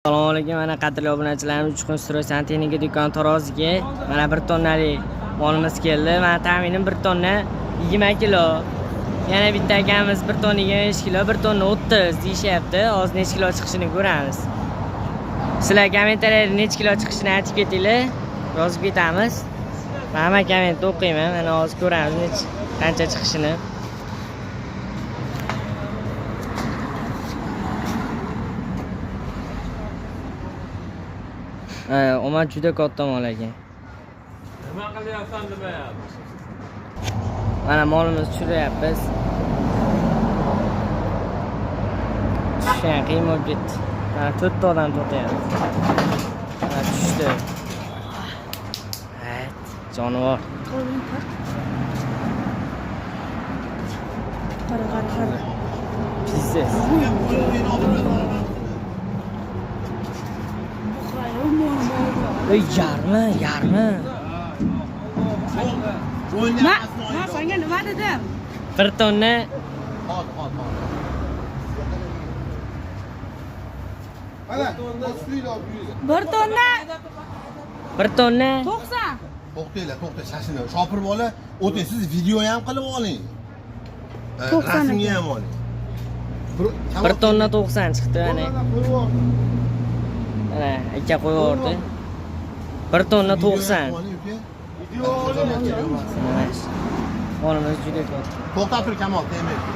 Assalomu alaykum, mana qadrli obunachilarimiz, Uchqun Stroy Santexnika do'koni taroziga mana 1 tonnalik molimiz keldi. Mana taxminan 1 tonna 20 kilo. Yana bitta akamiz 1 tonna 25 kilo, 1 tonna 30 deyishyapti. Hozir necha kilo chiqishini ko'ramiz. Sizlar kommentariyada necha kilo chiqishini aytib ketinglar. Yozib ketamiz. Men hamma kommentni o'qiyman. Mana hozir ko'ramiz qancha chiqishini. Omad juda katta mol ekan. Nima qilyapsan demayapmiz. Mana molimizni tushiryapmiz. Tushgan qiyin bo'lib ketdi. Mana 4 ta odam to'xtayapti. Mana tushdi. Evet, jonivor. Qara. Pizsiz. Yarmi. Ma senga nima dedim? 1 tonna. Bir tonna 1 tonna. 90. To'xtanglar, shashini. Shopirib ola, o'ting, siz video ham qilib oling. 90 Rasmni ham oling. 1 tonna 90 chiqdi mana. Mana aka qo'yyordi. 1 tonna 90. Molimiz juda ko'p. To'xtab tur Kamol, tegmaydi.